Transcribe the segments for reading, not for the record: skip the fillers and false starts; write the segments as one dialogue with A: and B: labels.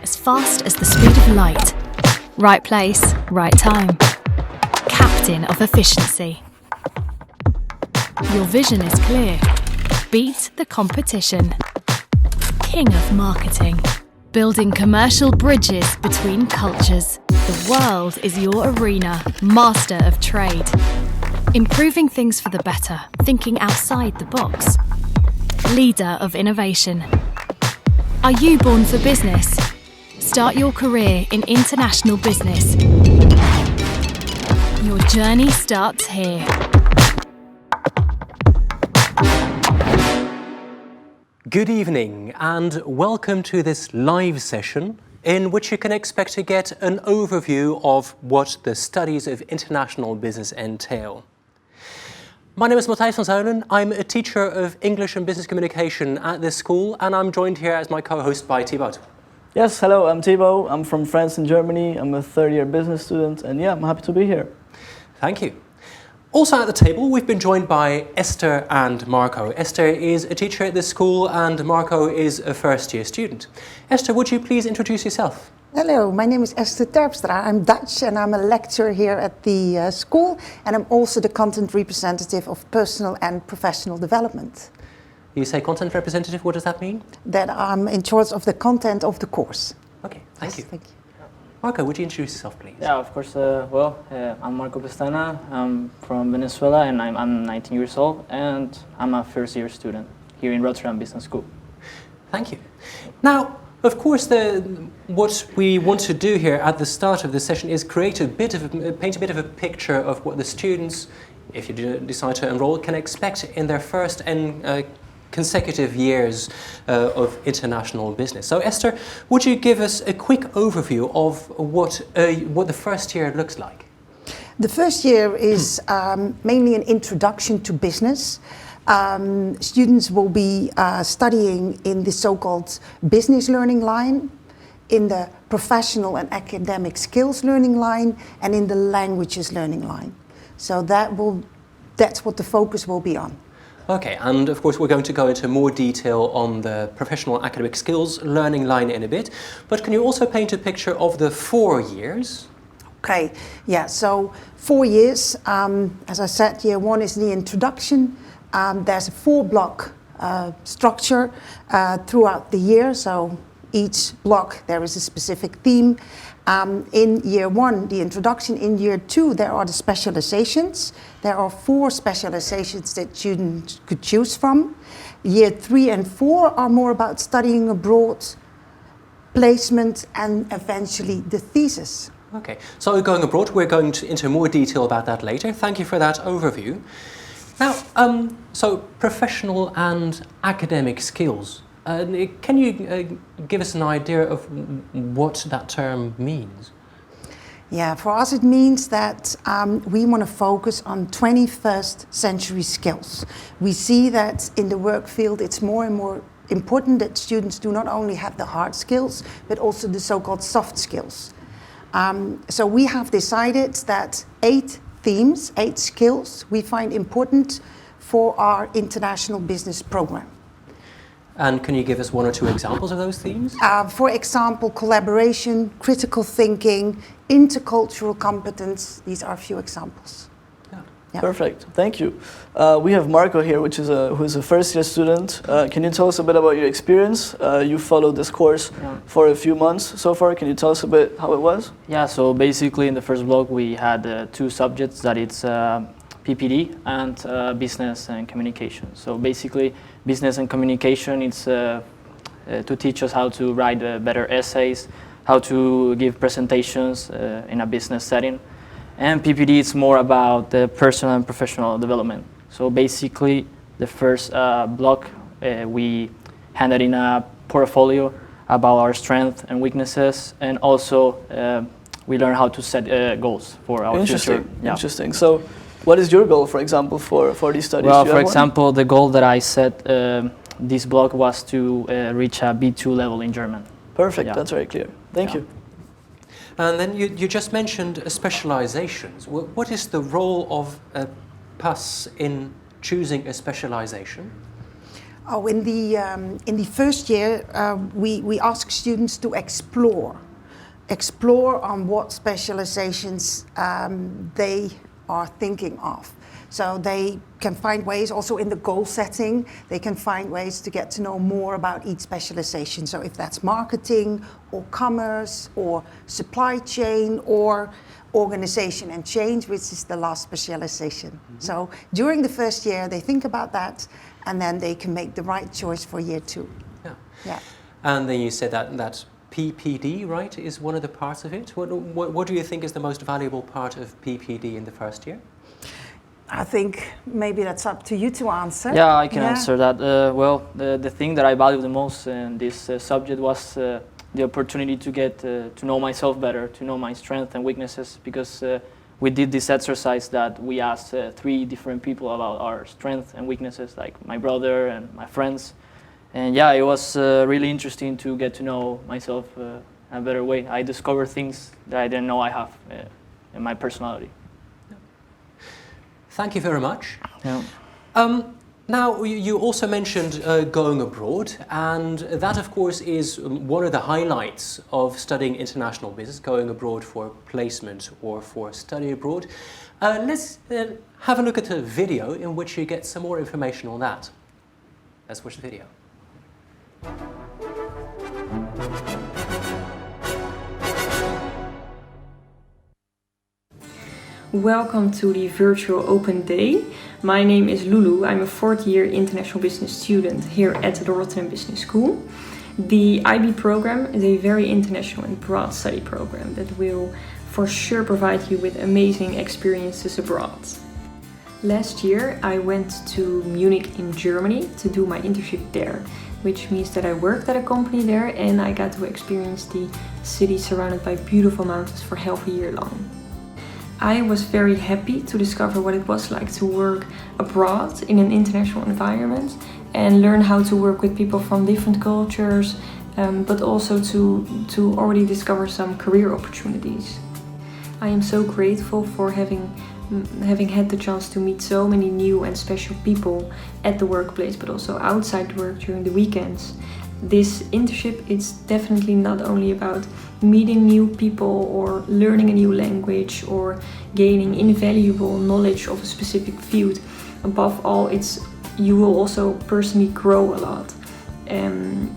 A: as fast as the speed of light. Right place, right time. Captain of efficiency. Your vision is clear. Beat the competition. King of marketing. Building commercial bridges between cultures. The world is your arena. Master of trade. Improving things for the better. Thinking outside the box. Leader of innovation. Are you born for business? Start your career in international business. Your journey starts here.
B: Good evening and welcome to this live session in which you can expect to get an overview of what the studies of international business entail. My name is Matthijs van Zuilen. I'm a teacher of English and Business Communication at this school, and I'm joined here as my co-host by Thibaut.
C: Yes, hello, I'm Thibaut. I'm from France and Germany. I'm a third-year business student, and yeah, I'm happy to be here.
B: Thank you. Also at the table, we've been joined by Esther and Marco. Esther is a teacher at this school, and Marco is a first-year student. Esther, would you please introduce yourself?
D: Hello, my name is Esther Terpstra. I'm Dutch and I'm a lecturer here at the school, and I'm also the content representative of personal and professional development.
B: You say content representative, what does that mean?
D: That I'm in charge of the content of the course.
B: Okay, thank you.
D: Thank you.
B: Marco, would you introduce yourself, please?
C: Yeah, of course. I'm Marco Pestana. I'm from Venezuela and I'm 19 years old, and I'm a first-year student here in Rotterdam Business School.
B: Thank you. Now, of course, what we want to do here at the start of the session is paint a bit of a picture of what the students, if you decide to enroll, can expect in their first and consecutive years of international business. So, Esther, would you give us a quick overview of what the first year looks like?
D: The first year is mainly an introduction to business. Students will be studying in the so-called business learning line, in the professional and academic skills learning line, and in the languages learning line. So that's what the focus will be on.
B: Okay, and of course we're going to go into more detail on the professional academic skills learning line in a bit, but can you also paint a picture of the 4 years?
D: Okay, yeah, so 4 years, as I said, year one is the introduction. There's a 4-block structure throughout the year, so each block there is a specific theme. In year one, the introduction. In year two, there are the specializations. There are 4 specializations that students could choose from. Year 3 and 4 are more about studying abroad, placement, and eventually the thesis.
B: Okay, so going abroad, we're going into more detail about that later. Thank you for that overview. Now, so professional and academic skills. Can you give us an idea of what that term means?
D: Yeah, for us it means that we want to focus on 21st century skills. We see that in the work field it's more and more important that students do not only have the hard skills, but also the so-called soft skills. So we have decided that 8 themes, 8 skills we find important for our international business program.
B: And can you give us 1 or 2 examples of those themes?
D: For example, collaboration, critical thinking, intercultural competence. These are a few examples.
C: Yeah. Perfect, thank you. We have Marco here, who is a first-year student. Can you tell us a bit about your experience? You followed this course for a few months so far. Can you tell us a bit how it was?
E: Yeah, so basically in the first block we had 2 subjects, that it's PPD and business and communication. So basically business and communication, it's to teach us how to write better essays, how to give presentations in a business setting. And PPD is more about the personal and professional development. So basically the first block we handed in a portfolio about our strengths and weaknesses, and also we learn how to set goals for our future. Yeah.
C: Interesting. So what is your goal, for example, for these studies?
E: Well, for example, the goal that I set this block was to reach a B2 level in German.
C: Perfect,
E: Yeah.
C: that's very clear. Thank you.
B: And then you just mentioned specializations. What is the role of PAS in choosing a specialization?
D: Oh, in the first year, we ask students to explore on what specializations they are thinking of. So they can find ways, also in the goal setting, they can find ways to get to know more about each specialization. So if that's marketing or commerce or supply chain or organization and change, which is the last specialization. Mm-hmm. So during the first year, they think about that, and then they can make the right choice for year 2.
B: Yeah.
D: Yeah.
B: And then you said that PPD, right, is one of the parts of it. What do you think is the most valuable part of PPD in the first year?
D: I think maybe that's up to you to answer.
E: Yeah, I can answer that. Well, the thing that I value the most in this subject was the opportunity to get to know myself better, to know my strengths and weaknesses, because we did this exercise that we asked 3 different people about our strengths and weaknesses, like my brother and my friends. And yeah, it was really interesting to get to know myself in a better way. I discovered things that I didn't know I have in my personality.
B: Thank you very much.
E: Yeah.
B: Now, you also mentioned going abroad, and that, of course, is one of the highlights of studying international business, going abroad for placement or for study abroad. Let's have a look at a video in which you get some more information on that. Let's watch the video.
F: Welcome to the virtual open day. My name is Lulu. I'm a 4th year international business student here at the Rotterdam Business School. The IB program is a very international and broad study program that will for sure provide you with amazing experiences abroad. Last year I went to Munich in Germany to do my internship there, which means that I worked at a company there and I got to experience the city surrounded by beautiful mountains for half a year long. I was very happy to discover what it was like to work abroad in an international environment and learn how to work with people from different cultures, but also to already discover some career opportunities. I am so grateful for having had the chance to meet so many new and special people at the workplace, but also outside work during the weekends. This internship is definitely not only about meeting new people or learning a new language or gaining invaluable knowledge of a specific field. Above all, you will also personally grow a lot.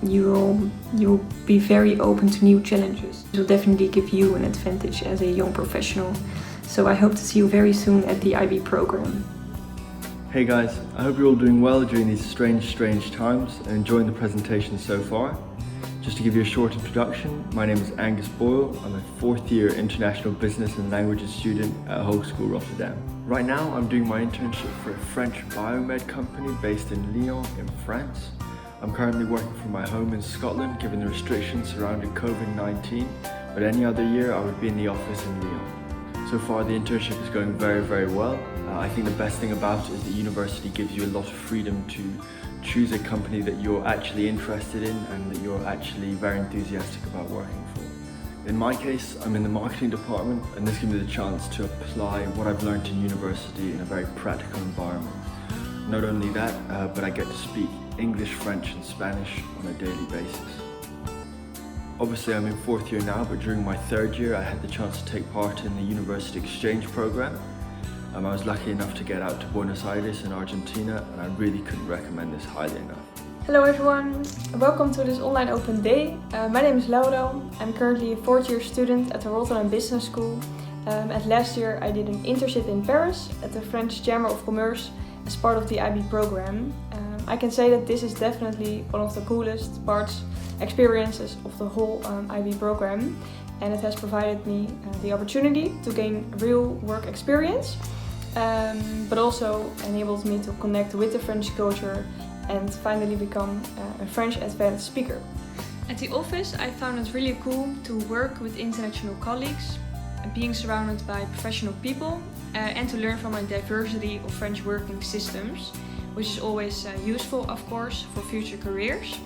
F: You'll be very open to new challenges. It will definitely give you an advantage as a young professional. So I hope to see you very soon at the IB program.
G: Hey guys, I hope you're all doing well during these strange times and enjoying the presentation so far. Just to give you a short introduction, my name is Angus Boyle. I'm a 4th year international business and languages student at Hogeschool Rotterdam. Right now I'm doing my internship for a French biomed company based in Lyon in France. I'm currently working from my home in Scotland given the restrictions surrounding COVID-19, but any other year I would be in the office in Lyon. So far the internship is going very well. I think the best thing about it is that university gives you a lot of freedom to choose a company that you're actually interested in and that you're actually very enthusiastic about working for. In my case, I'm in the marketing department, and this gives me the chance to apply what I've learned in university in a very practical environment. Not only that, but I get to speak English, French and Spanish on a daily basis. Obviously I'm in 4th year now, but during my 3rd year I had the chance to take part in the university exchange program. I was lucky enough to get out to Buenos Aires in Argentina, and I really couldn't recommend this highly enough.
F: Hello everyone, welcome to this online open day. My name is Lauro. I'm currently a 4th year student at the Rotterdam Business School. As last year I did an internship in Paris at the French Chamber of Commerce as part of the IB program. I can say that this is definitely one of the coolest experiences of the whole IB program, and it has provided me the opportunity to gain real work experience, but also enabled me to connect with the French culture and finally become a French advanced speaker. At the office I found it really cool to work with international colleagues, being surrounded by professional people and to learn from a diversity of French working systems, which is always useful, of course, for future careers.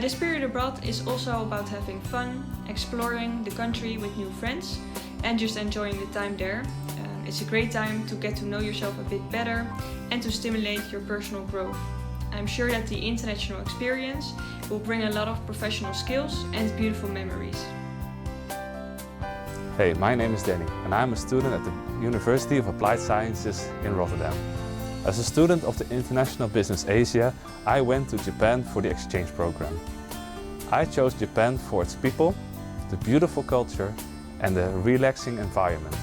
F: This period abroad is also about having fun, exploring the country with new friends and just enjoying the time there. It's a great time to get to know yourself a bit better and to stimulate your personal growth. I'm sure that the international experience will bring a lot of professional skills and beautiful memories.
H: Hey, my name is Danny and I'm a student at the University of Applied Sciences in Rotterdam. As a student of the International Business Asia, I went to Japan for the exchange program. I chose Japan for its people, the beautiful culture and the relaxing environment.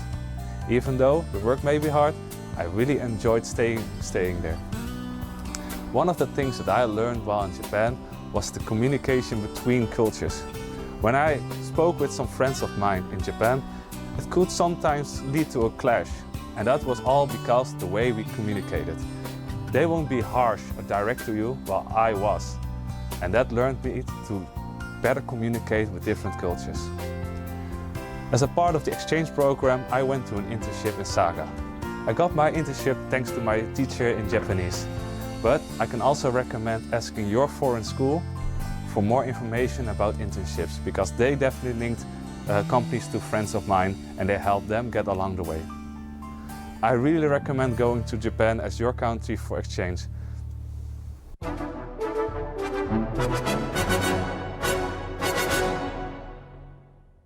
H: Even though the work may be hard, I really enjoyed staying there. One of the things that I learned while in Japan was the communication between cultures. When I spoke with some friends of mine in Japan, it could sometimes lead to a clash, and that was all because the way we communicated. They won't be harsh or direct to you, while I was. And that learned me to better communicate with different cultures. As a part of the exchange program, I went to an internship in Saga. I got my internship thanks to my teacher in Japanese. But I can also recommend asking your foreign school for more information about internships, because they definitely linked companies to friends of mine and they helped them get along the way. I really recommend going to Japan as your country for exchange.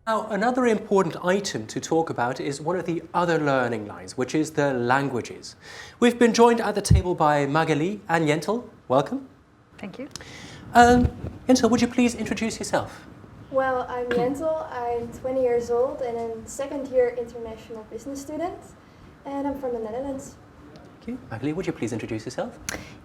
B: Now, another important item to talk about is one of the other learning lines, which is the languages. We've been joined at the table by Magali and Jentel. Welcome.
I: Thank you.
B: Jentel, would you please introduce yourself?
J: Well, I'm Jentel, I'm 20 years old and I'm second year international business student, and I'm from the Netherlands.
B: Thank you. Magali, would you please introduce yourself?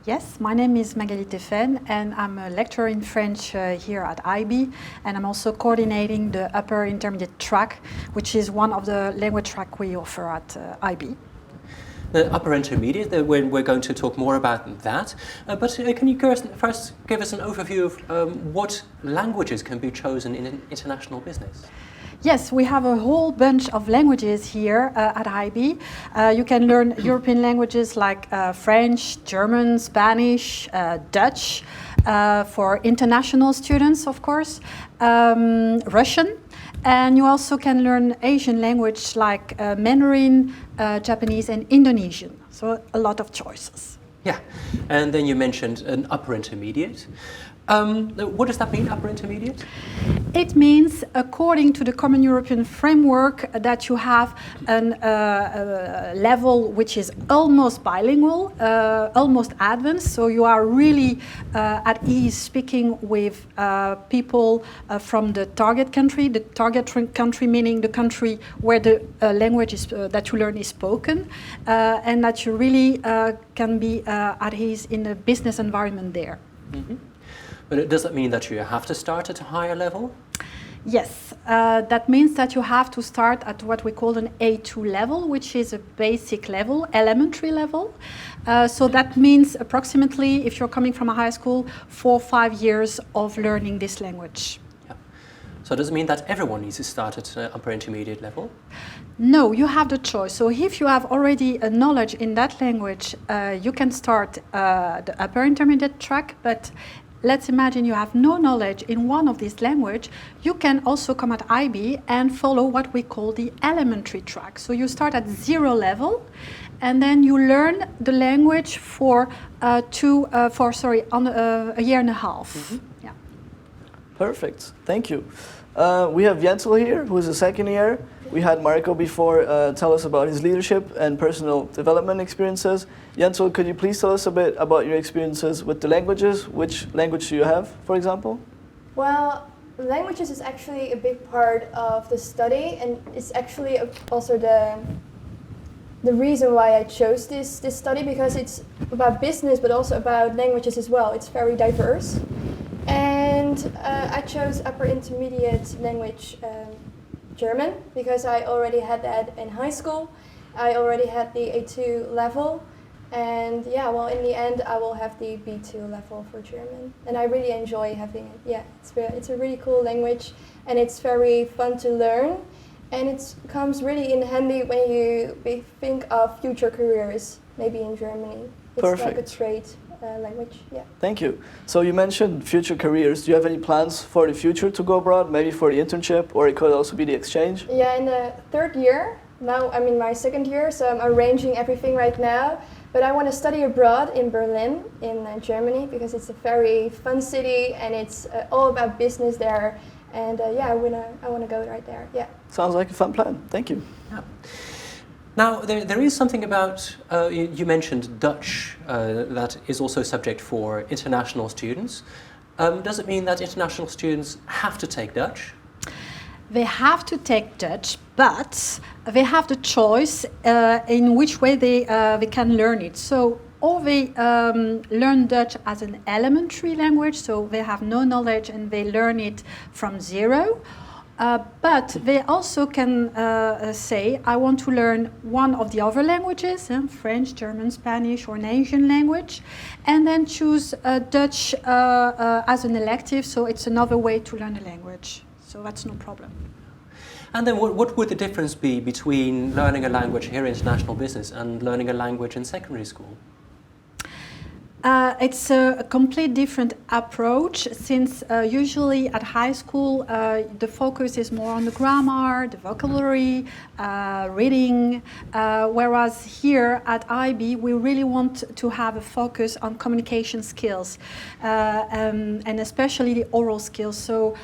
I: Yes, my name is Magali Teffen and I'm a lecturer in French here at IB, and I'm also coordinating the upper intermediate track, which is one of the language track we offer at IB.
B: The upper intermediate, we're going to talk more about that. But can you first give us an overview of what languages can be chosen in international business?
I: Yes, we have a whole bunch of languages here at IB. You can learn European languages like French, German, Spanish, Dutch, for international students, of course, Russian. And you also can learn Asian language like Mandarin, Japanese and Indonesian. So a lot of choices.
B: Yeah, and then you mentioned an upper intermediate. What does that mean, upper intermediate?
I: It means, according to the Common European Framework, that you have a level which is almost bilingual, almost advanced, so you are really at ease speaking with people from the target country meaning the country where the language is, that you learn is spoken, and that you really can be at ease in a business environment there.
B: Mm-hmm. But does that mean that you have to start at a higher level?
I: Yes, that means that you have to start at what we call an A2 level, which is a basic level, elementary level. So that means approximately, if you're coming from a high school, 4 or 5 years of learning this language.
B: Yeah. So does it mean that everyone needs to start at upper intermediate level?
I: No, you have the choice. So if you have already a knowledge in that language, you can start the upper intermediate track, but let's imagine you have no knowledge in one of these languages. You can also come at IB and follow what we call the elementary track. So you start at 0 level, and then you learn the language for a year and a half.
B: Mm-hmm.
I: Yeah.
C: Perfect. Thank you. We have Jentel here, who is a second year. We had Marco before tell us about his leadership and personal development experiences. Jentel, could you please tell us a bit about your experiences with the languages? Which language do you have, for example?
J: Well, languages is actually a big part of the study, and it's actually also the reason why I chose this study, because it's about business but also about languages as well. It's very diverse. And I chose upper intermediate language German, because I already had that in high school. I already had the A2 level, and yeah, well, in the end I will have the B2 level for German, and I really enjoy having it. Yeah, it's a really cool language, and it's very fun to learn, and it comes really in handy when you think of future careers, maybe in Germany. It's
C: Perfect.
J: like a trade language, yeah.
C: Thank you. So you mentioned future careers. Do you have any plans for the future to go abroad, maybe for the internship, or it could also be the exchange?
J: Yeah, in the third year, now I'm in my second year, so I'm arranging everything right now. But I want to study abroad in Berlin, in Germany, because it's a very fun city and it's all about business there. And yeah, I wanna go right there. Yeah.
C: Sounds like a fun plan. Thank you.
B: Yeah. Now, there is something about, you mentioned Dutch, that is also subject for international students. Does it mean that international students have to take Dutch?
I: They have to take Dutch, but they have the choice in which way they can learn it. So, or they learn Dutch as an elementary language, so they have no knowledge and they learn it from zero. But they also can say, I want to learn one of the other languages, French, German, Spanish, or an Asian language, and then choose Dutch as an elective, so it's another way to learn a language. So that's no problem.
B: And then what would the difference be between learning a language here in international business and learning a language in secondary school?
I: It's a complete different approach, since usually at high school the focus is more on the grammar, the vocabulary, reading, whereas here at IB we really want to have a focus on communication skills and especially the oral skills. So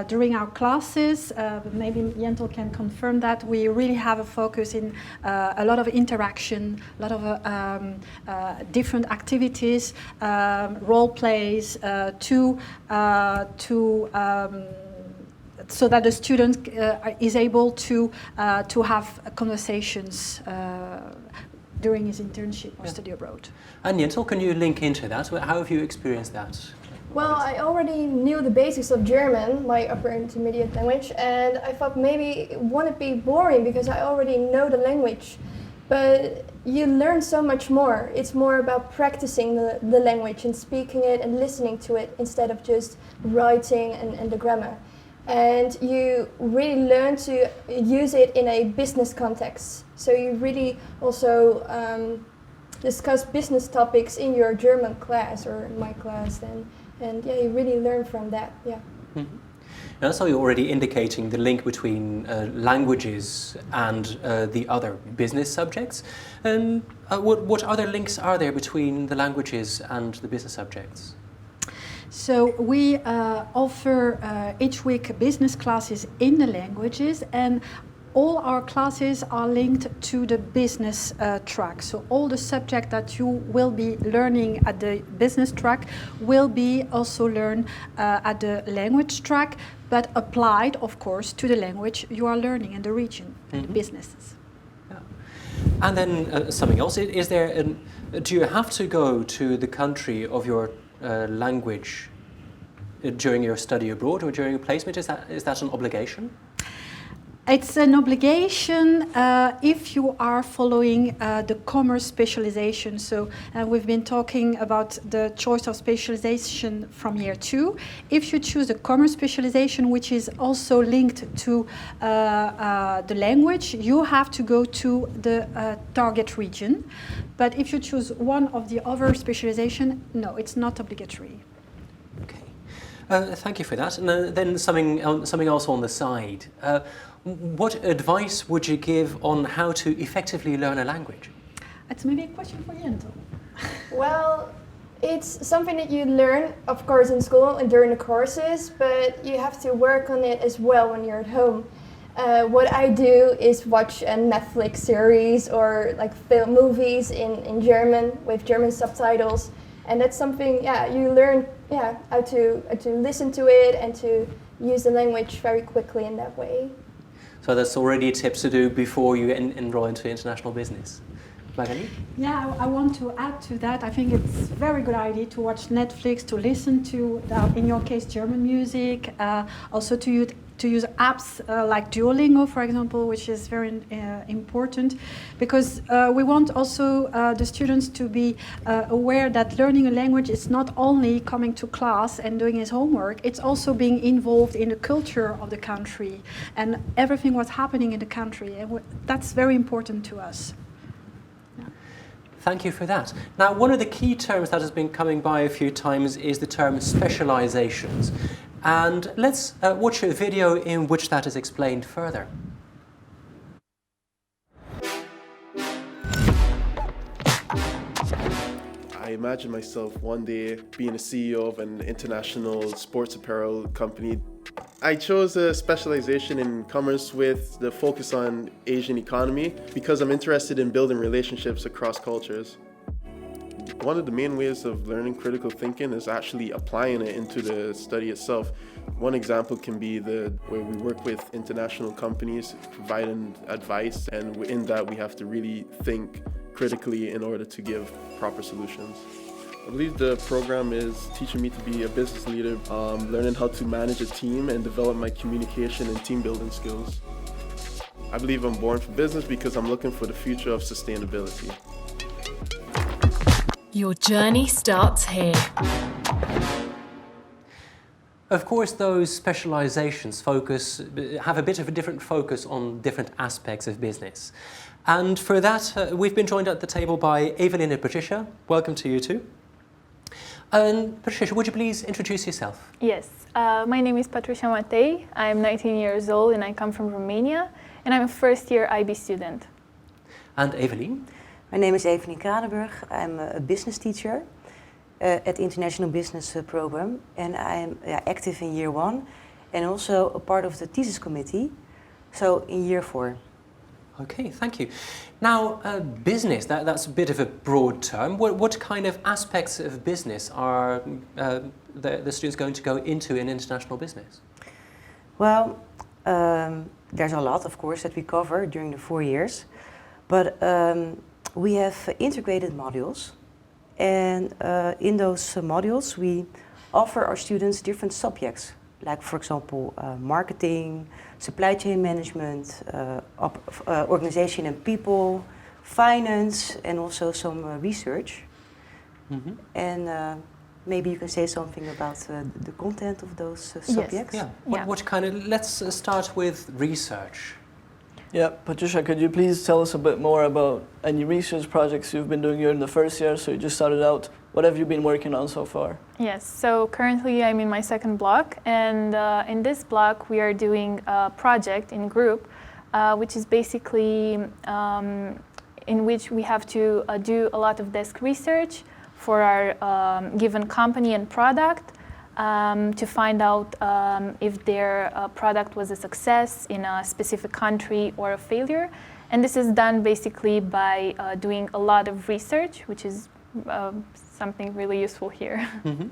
I: during our classes, maybe Jentel can confirm that, we really have a focus in a lot of interaction, a lot of different activities, role plays so that the student is able to have conversations during his internship or study abroad.
B: And Jentel, can you link into that? How have you experienced that?
J: Well, I already knew the basics of German, my upper intermediate language, and I thought maybe it wouldn't be boring because I already know the language. But you learn so much more. It's more about practicing the language and speaking it and listening to it instead of just writing and the grammar. And you really learn to use it in a business context. So you really also discuss business topics in your German class or in my class, and yeah, you really learn from that. Yeah.
B: Mm-hmm. Now, so you're already indicating the link between languages and the other business subjects. What other links are there between the languages and the business subjects?
I: So we offer each week business classes in the languages, and all our classes are linked to the business track. So all the subject that you will be learning at the business track will be also learned at the language track, but applied, of course, to the language you are learning in the region, and the businesses.
B: Yeah. And then something else, is there do you have to go to the country of your language during your study abroad or during your placement? Is that an obligation?
I: It's an obligation if you are following the commerce specialization. So we've been talking about the choice of specialization from year 2. If you choose the commerce specialization, which is also linked to the language, you have to go to the target region. But if you choose one of the other specialization, no, it's not obligatory.
B: Okay. Thank you for that. And then something else on the side. What advice would you give on how to effectively learn a language?
I: It's maybe a question for Jentel.
J: Well, it's something that you learn, of course, in school and during the courses, but you have to work on it as well when you're at home. What I do is watch a Netflix series or like film movies in German with German subtitles, and that's something, yeah, you learn, yeah, how to listen to it and to use the language very quickly in that way.
B: So that's already tips to do before you enroll into international business. Magali?
I: Yeah, I want to add to that. I think it's a very good idea to watch Netflix, to listen to, in your case, German music, also to use apps like Duolingo, for example, which is very important, because we want also the students to be aware that learning a language is not only coming to class and doing his homework, it's also being involved in the culture of the country and everything what's happening in the country, and that's very important to us.
B: Thank you for that. Now, one of the key terms that has been coming by a few times is the term specializations. And let's watch a video in which that is explained further.
K: imagine myself one day being a CEO of an international sports apparel company. I chose a specialization in commerce with the focus on Asian economy because I'm interested in building relationships across cultures. One of the main ways of learning critical thinking is actually applying it into the study itself. One example can be where we work with international companies providing advice, and in that we have to really think critically in order to give proper solutions. I believe the program is teaching me to be a business leader, learning how to manage a team and develop my communication and team building skills. I believe I'm born for business because I'm looking for the future of sustainability.
A: Your journey starts here.
B: Of course, those specializations have a bit of a different focus on different aspects of business. And for that, we've been joined at the table by Evelyn and Patricia. Welcome to you two. And Patricia, would you please introduce yourself?
J: Yes, my name is Patricia Matei. I'm 19 years old and I come from Romania, and I'm a first-year IB student.
B: And Evelyn?
L: My name is Evelyn Kranenburg. I'm a business teacher at the International Business Program, and I'm active in year 1 and also a part of the thesis committee, so in year 4.
B: Okay, thank you. Now, business, that's a bit of a broad term. What kind of aspects of business are the students going to go into in international business?
L: Well, there's a lot, of course, that we cover during the 4 years, but we have integrated modules, and in those modules we offer our students different subjects, like, for example, marketing, supply chain management, organization and people, finance, and also some research. Mm-hmm. And maybe you can say something about the content of those subjects.
B: Yes. Yeah. What kind of? Let's start with research.
C: Yeah, Patricia, could you please tell us a bit more about any research projects you've been doing here in the first year? So you just started out. What have you been working on so far?
J: Yes, so currently I'm in my second block, and in this block we are doing a project in group, which is basically in which we have to do a lot of desk research for our given company and product, to find out if their product was a success in a specific country or a failure. And this is done basically by doing a lot of research, which is something really useful here.
B: Mm-hmm.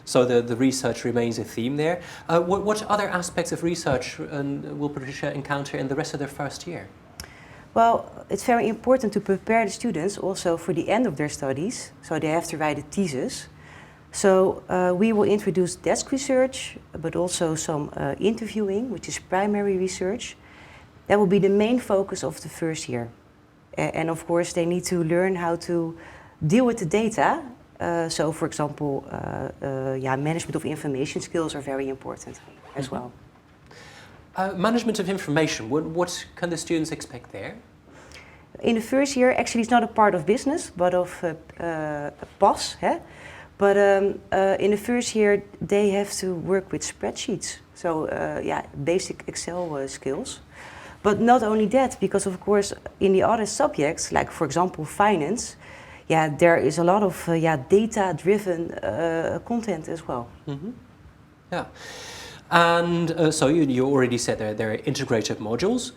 B: So the research remains a theme there. What other aspects of research will Patricia encounter in the rest of their first year?
L: Well, it's very important to prepare the students also for the end of their studies, so they have to write a thesis. So we will introduce desk research, but also some interviewing, which is primary research. That will be the main focus of the first year. And of course, they need to learn how to deal with the data. So, for example, management of information skills are very important as well.
B: Management of information, what can the students expect there?
L: In the first year, actually, it's not a part of business, but of PAS. But in the first year, they have to work with spreadsheets. So, basic Excel skills. But not only that, because of course, in the other subjects, like for example, finance, there is a lot of data-driven content as well.
B: Mm-hmm. Yeah. And so you already said there are integrated modules.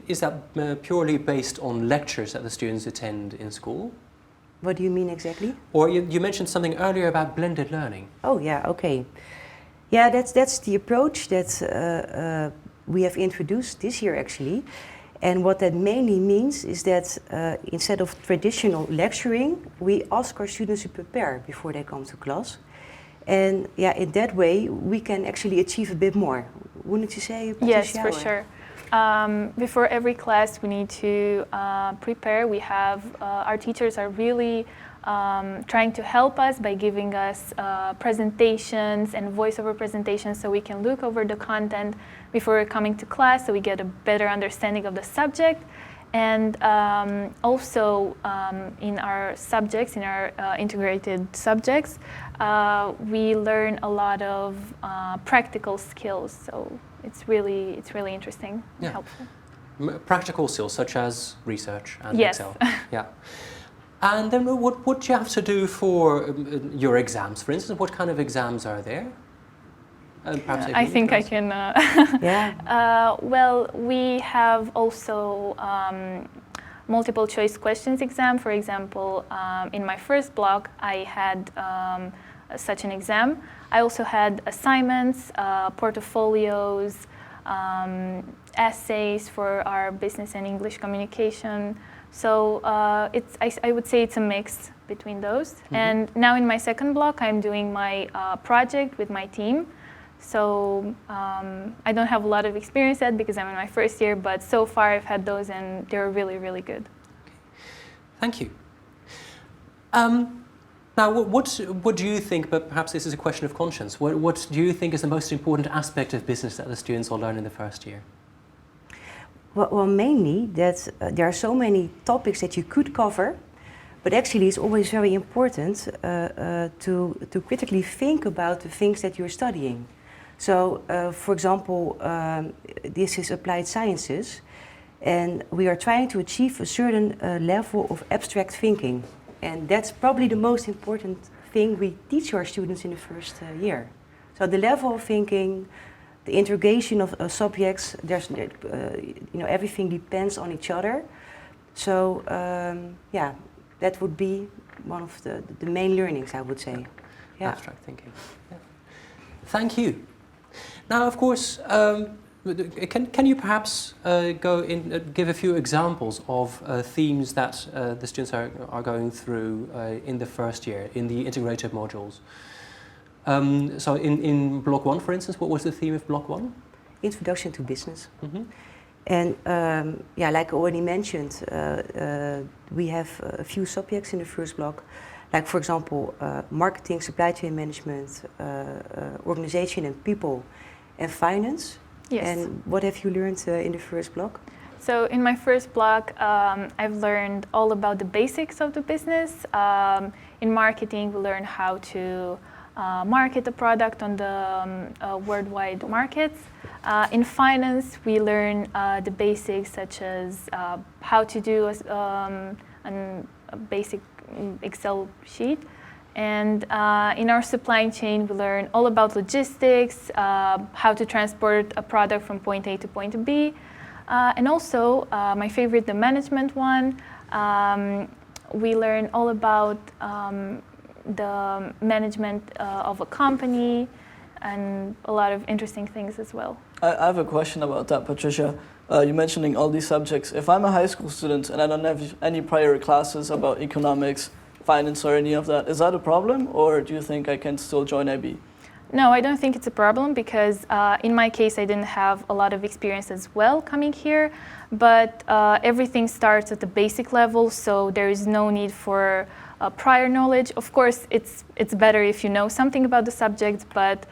B: Is that purely based on lectures that the students attend in school?
L: What do you mean exactly?
B: Or you mentioned something earlier about blended learning.
L: Oh yeah, okay. Yeah, that's the approach that we have introduced this year actually. And what that mainly means is that instead of traditional lecturing, we ask our students to prepare before they come to class. And in that way, we can actually achieve a bit more. Wouldn't you say, Patricia?
J: Yes, for sure. Before every class, we need to prepare. We have, our teachers are really trying to help us by giving us presentations and voiceover presentations so we can look over the content before coming to class so we get a better understanding of the subject. And also in our subjects, in our integrated subjects, we learn a lot of practical skills. So it's really interesting and helpful.
B: Practical skills such as research and Excel. Yeah. And then what do you have to do for your exams? For instance, what kind of exams are there? Perhaps
M: I think I can. Well, we have also multiple choice questions exam. For example, in my first block, I had such an exam. I also had assignments, portfolios, essays for our business and English communication. So I would say it's a mix between those. Mm-hmm. And now in my second block, I'm doing my project with my team. So I don't have a lot of experience yet because I'm in my first year, but so far I've had those and they're really, really good.
B: Okay. Thank you. Now, what do you think, but perhaps this is a question of conscience, what do you think is the most important aspect of business that the students will learn in the first year?
L: Well, mainly that there are so many topics that you could cover, but actually it's always very important to critically think about the things that you're studying. So, for example, this is applied sciences, and we are trying to achieve a certain level of abstract thinking. And that's probably the most important thing we teach our students in the first year. So the level of thinking, the integration of subjects, everything depends on each other. So yeah, that would be one of the main learnings, I would say. Yeah.
B: Abstract thinking. Yeah. Thank you. Now, of course, can you perhaps give a few examples of themes that the students are going through in the first year, in the integrated modules? So in Block 1, for instance, what was the theme of Block 1?
L: Introduction to business.
B: Mm-hmm.
L: And yeah, like I already mentioned, we have a few subjects in the first block, like for example, marketing, supply chain management, organization and people, and finance.
M: Yes.
L: And what have you learned in the first block?
M: So in my first block, I've learned all about the basics of the business. In marketing, we learn how to market a product on the worldwide markets. In finance, we learn the basics such as how to do a basic Excel sheet. And in our supply chain, we learn all about logistics, how to transport a product from point A to point B. And also, my favorite, the management one, we learn all about the management of a company and a lot of interesting things as well.
C: I have a question about that, Patricia. You're mentioning all these subjects. If I'm a high school student and I don't have any prior classes about economics, finance or any of that, is that a problem, or do you think I can still join IB?
M: No, I don't think it's a problem because in my case I didn't have a lot of experience as well coming here, but everything starts at the basic level, so there is no need for prior knowledge. Of course, it's better if you know something about the subject, but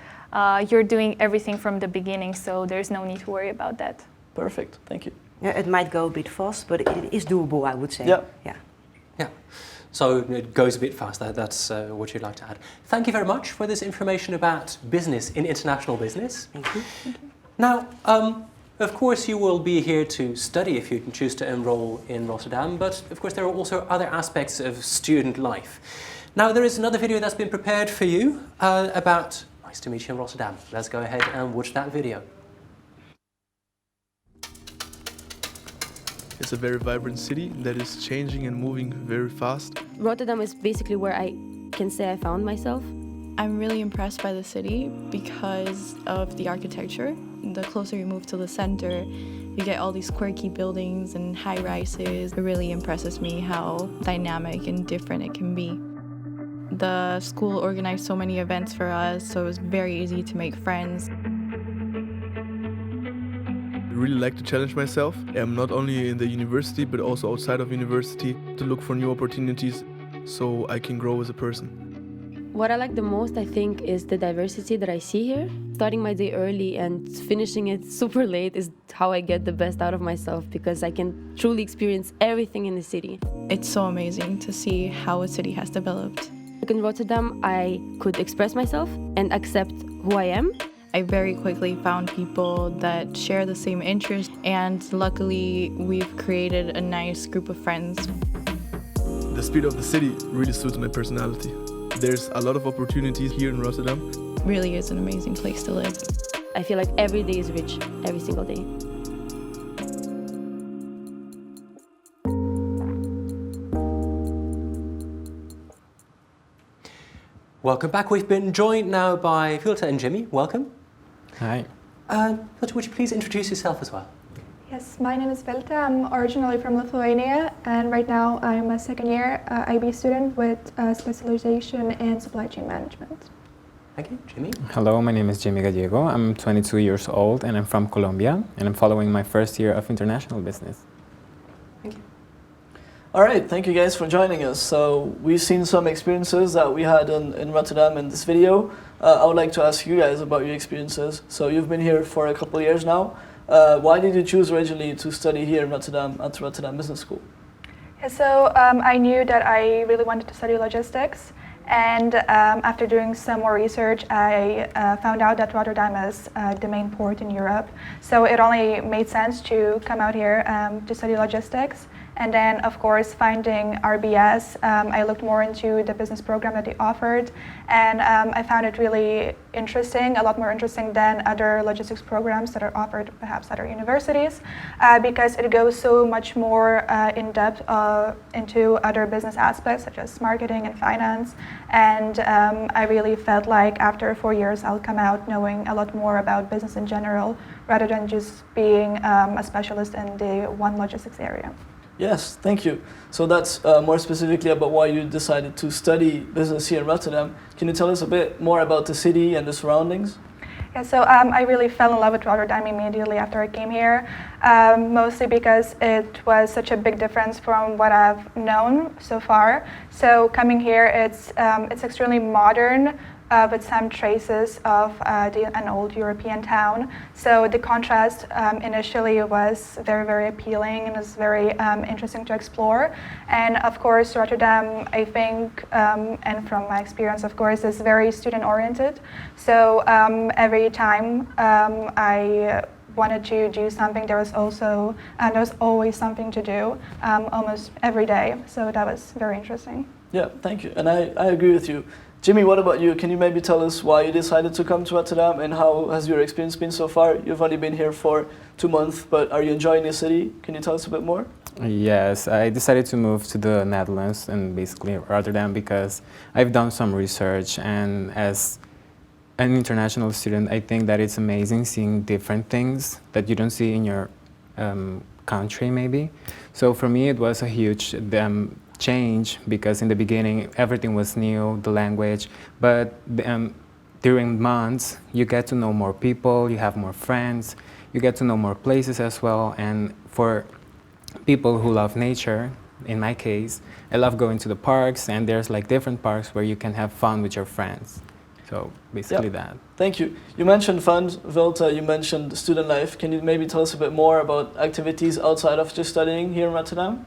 M: you're doing everything from the beginning, so there's no need to worry about that.
C: Perfect, thank you.
L: Yeah, it might go a bit fast, but it is doable, I would say.
C: Yeah.
L: Yeah.
B: Yeah. So it goes a bit faster, that's what you'd like to add. Thank you very much for this information about business in international business.
L: Thank you.
B: Now, of course you will be here to study if you can choose to enroll in Rotterdam, but of course there are also other aspects of student life. Now there is another video that's been prepared for you about Nice to Meet You in Rotterdam. Let's go ahead and watch that video.
N: It's a very vibrant city that is changing and moving very fast.
O: Rotterdam is basically where I can say I found myself.
P: I'm really impressed by the city because of the architecture. The closer you move to the center, you get all these quirky buildings and high-rises. It really impresses me how dynamic and different it can be. The school organized so many events for us, so it was very easy to make friends.
N: I really like to challenge myself, not only in the university but also outside of university, to look for new opportunities so I can grow as a person.
O: What I like the most, I think, is the diversity that I see here. Starting my day early and finishing it super late is how I get the best out of myself because I can truly experience everything in the city.
P: It's so amazing to see how a city has developed.
O: In Rotterdam, I could express myself and accept who I am.
P: I very quickly found people that share the same interests, and luckily we've created a nice group of friends.
N: The spirit of the city really suits my personality. There's a lot of opportunities here in Rotterdam.
P: Really is an amazing place to live.
O: I feel like every day is rich, every single day.
B: Welcome back. We've been joined now by Vilta and Jimmy. Welcome.
Q: Hi.
B: Vilta, would you please introduce yourself as well?
J: Yes, my name is Vilta. I'm originally from Lithuania, and right now I'm a second-year IB student with a specialization in supply chain management.
B: Thank you. Jimmy?
Q: Hello, my name is Jimmy Gallego. I'm 22 years old and I'm from Colombia, and I'm following my first year of international business.
B: Thank you.
C: All right, thank you guys for joining us. So we've seen some experiences that we had in Rotterdam in this video. I would like to ask you guys about your experiences. So you've been here for a couple of years now. Why did you choose originally to study here in Rotterdam at Rotterdam Business School?
J: Yeah, so I knew that I really wanted to study logistics, and after doing some more research, I found out that Rotterdam is the main port in Europe. So it only made sense to come out here to study logistics. And then, of course, finding RBS, I looked more into the business program that they offered, and I found it really interesting, a lot more interesting than other logistics programs that are offered perhaps at other universities, because it goes so much more in depth into other business aspects such as marketing and finance. And I really felt like after 4 years, I'll come out knowing a lot more about business in general, rather than just being a specialist in the one logistics area.
C: Yes, thank you. So that's more specifically about why you decided to study business here in Rotterdam. Can you tell us a bit more about the city and the surroundings?
J: Yeah, so I really fell in love with Rotterdam immediately after I came here, mostly because it was such a big difference from what I've known so far. So coming here, it's extremely modern, with some traces of an old European town. So the contrast initially was very, very appealing and was very interesting to explore. And of course, Rotterdam, I think, and from my experience, of course, is very student-oriented. So every time I wanted to do something, there was always something to do, almost every day. So that was very interesting.
C: Yeah, thank you. And I agree with you. Jimmy, what about you? Can you maybe tell us why you decided to come to Rotterdam and how has your experience been so far? You've only been here for 2 months, but are you enjoying the city? Can you tell us a bit more?
Q: Yes, I decided to move to the Netherlands and basically Rotterdam because I've done some research, and as an international student, I think that it's amazing seeing different things that you don't see in your country maybe. So for me it was a huge change because in the beginning everything was new, the language, but during months you get to know more people, you have more friends, you get to know more places as well. And for people who love nature, in my case, I love going to the parks, and there's like different parks where you can have fun with your friends. So basically that.
C: Thank you. You mentioned fun, Vilta, you mentioned student life. Can you maybe tell us a bit more about activities outside of just studying here in Rotterdam?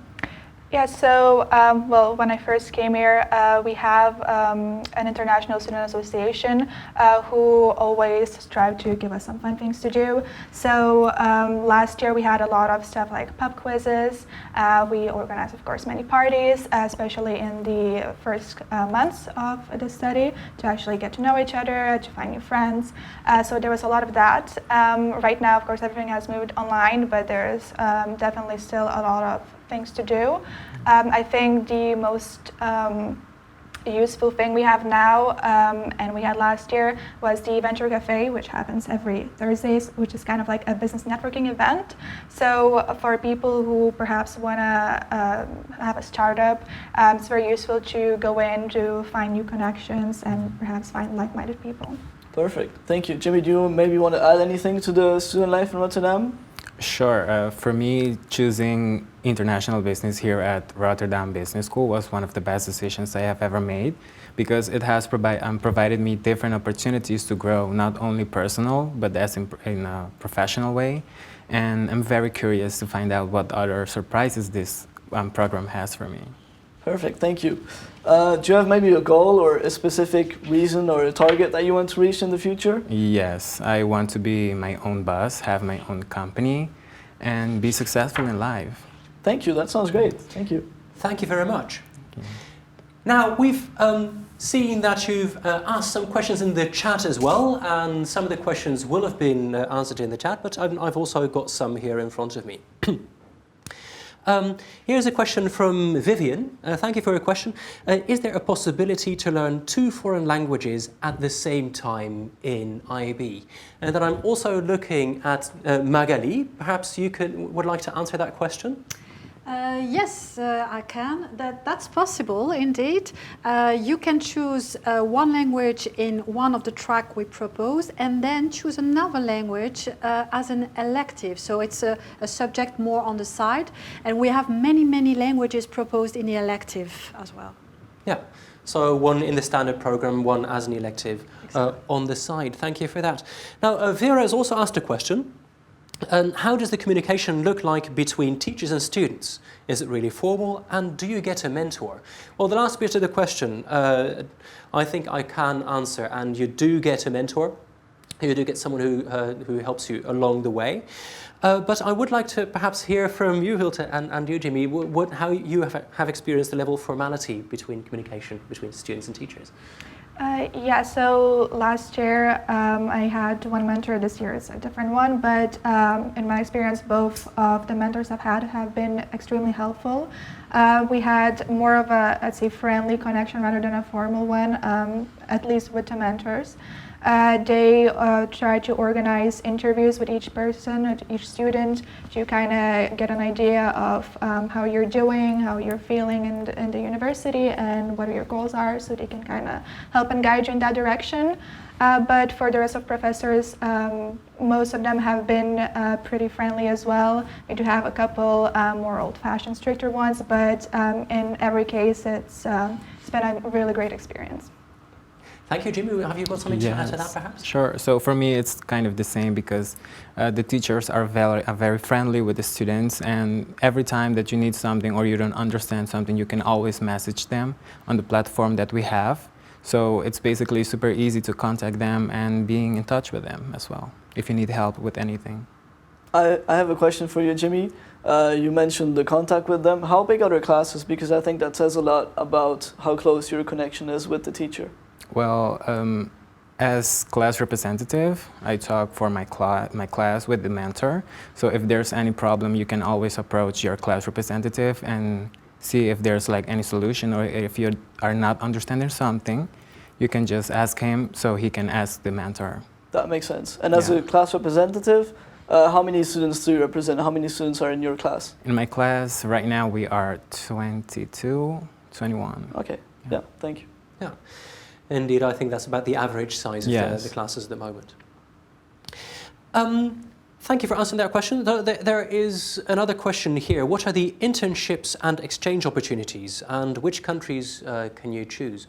J: Yeah, so, well, when I first came here, we have an international student association who always strive to give us some fun things to do. So last year we had a lot of stuff like pub quizzes. We organized, of course, many parties, especially in the first months of the study, to actually get to know each other, to find new friends. So there was a lot of that. Right now, of course, everything has moved online, but there's definitely still a lot of things to do. I think the most useful thing we have now, and we had last year, was the Venture Cafe, which happens every Thursdays, which is kind of like a business networking event. So for people who perhaps want to have a startup, it's very useful to go in to find new connections and perhaps find like-minded people.
C: Perfect. Thank you. Jimmy, do you maybe want to add anything to the student life in Rotterdam?
Q: Sure. For me, choosing international business here at Rotterdam Business School was one of the best decisions I have ever made, because it has provided me different opportunities to grow, not only personal, but in a professional way. And I'm very curious to find out what other surprises this program has for me.
C: Perfect, thank you. Do you have maybe a goal or a specific reason or a target that you want to reach in the future?
Q: Yes, I want to be my own boss, have my own company, and be successful in life.
C: Thank you, that sounds great. Thank you.
B: Thank you very much. Now, we've seen that you've asked some questions in the chat as well, and some of the questions will have been answered in the chat, but I've also got some here in front of me. Here's a question from Vivian. Thank you for your question. Is there a possibility to learn 2 foreign languages at the same time in IB? And then I'm also looking at Magali. Perhaps you would like to answer that question?
I: Yes, I can. That's possible, indeed. You can choose one language in one of the track we propose and then choose another language as an elective. So it's a subject more on the side. And we have many, many languages proposed in the elective as well.
B: Yeah. So one in the standard program, one as an elective on the side. Thank you for that. Now, Vera has also asked a question. How does the communication look like between teachers and students? Is it really formal, and do you get a mentor? Well, the last bit of the question, I think I can answer, and you do get a mentor. You do get someone who helps you along the way. But I would like to perhaps hear from you, Hilde, and you, Jimmy, how you have experienced the level of formality between communication between students and teachers.
R: Yeah, so last year I had one mentor. This year is a different one, but in my experience, both of the mentors I've had have been extremely helpful. We had more of a, let's say, friendly connection rather than a formal one, at least with the mentors. They try to organize interviews with each person, each student, to kind of get an idea of how you're doing, how you're feeling in the university, and what your goals are, so they can kind of help and guide you in that direction. But for the rest of professors, most of them have been pretty friendly as well. We do have a couple more old-fashioned, stricter ones, but in every case, it's been a really great experience.
B: Thank you, Jimmy. Have you got something to add to that, perhaps?
Q: Sure. So for me, it's kind of the same because the teachers are very friendly with the students, and every time that you need something or you don't understand something, you can always message them on the platform that we have. So it's basically super easy to contact them and being in touch with them as well, if you need help with anything.
C: I have a question for you, Jimmy. You mentioned the contact with them. How big are their classes? Because I think that says a lot about how close your connection is with the teacher.
Q: Well, as class representative, I talk for my class with the mentor. So if there's any problem, you can always approach your class representative and see if there's like any solution, or if you are not understanding something, you can just ask him so he can ask the mentor.
C: That makes sense. And as a class representative, how many students do you represent? How many students are in your class?
Q: In my class, right now we are 22, 21.
C: Okay, yeah, thank you.
B: Yeah. Indeed, I think that's about the average size of the classes at the moment. Thank you for answering that question. There is another question here. What are the internships and exchange opportunities, and which countries can you choose?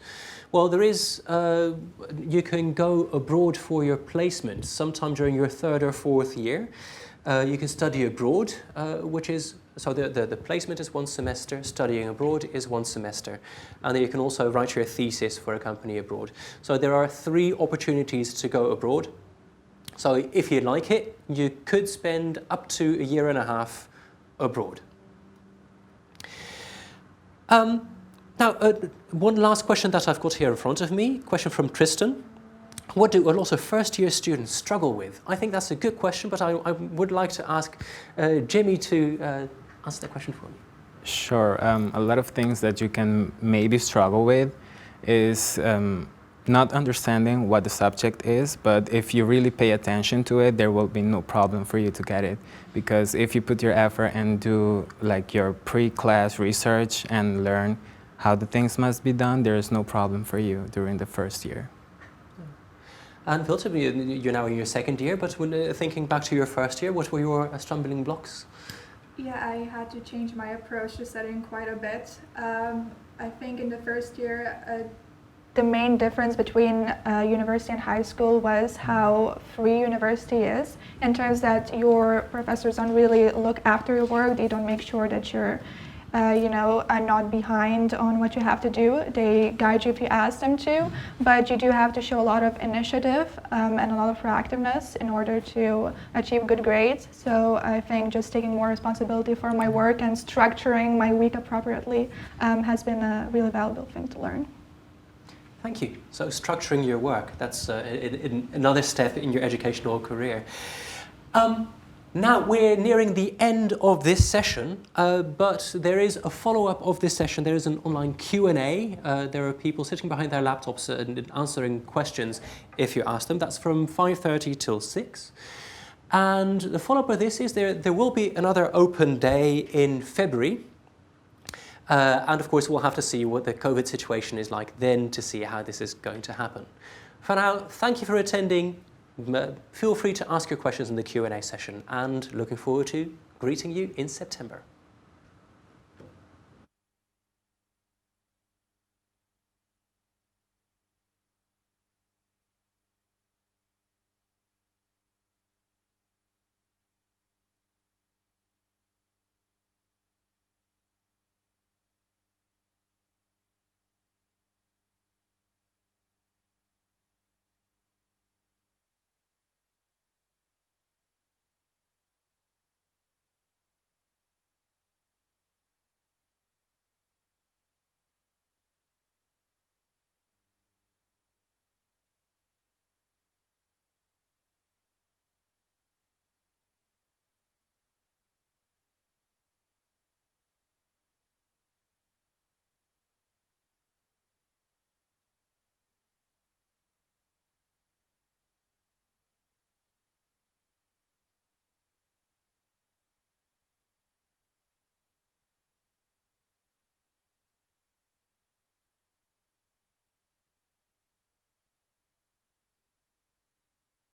B: Well, there is, you can go abroad for your placement sometime during your 3rd or 4th year. You can study abroad, which is, so the placement is 1 semester, studying abroad is 1 semester. And then you can also write your thesis for a company abroad. So there are 3 opportunities to go abroad. So if you like it, you could spend up to a year and a half abroad. Now, one last question that I've got here in front of me, question from Tristan. What do a lot of first-year students struggle with? I think that's a good question, but I would like to ask Jimmy to answer that question for me.
Q: Sure. A lot of things that you can maybe struggle with is not understanding what the subject is, but if you really pay attention to it, there will be no problem for you to get it. Because if you put your effort and do like your pre-class research and learn how the things must be done, there is no problem for you during the first year.
B: And Hilde, you're now in your 2nd year, but when thinking back to your 1st year, what were your stumbling blocks?
R: Yeah, I had to change my approach to studying quite a bit. I think in the 1st year, the main difference between university and high school was how free university is, in terms that your professors don't really look after your work. They don't make sure that you're are not behind on what you have to do. They guide you if you ask them to, but you do have to show a lot of initiative and a lot of proactiveness in order to achieve good grades. So I think just taking more responsibility for my work and structuring my week appropriately has been a really valuable thing to learn.
B: Thank you. So structuring your work, that's another step in your educational career. Now we're nearing the end of this session, but there is a follow-up of this session. There is an online Q&A. There are people sitting behind their laptops and answering questions if you ask them. That's from 5:30 till 6. And the follow-up of this is there will be another open day in February. And of course, we'll have to see what the COVID situation is like then to see how this is going to happen. For now, thank you for attending. Feel free to ask your questions in the Q&A session, and looking forward to greeting you in September.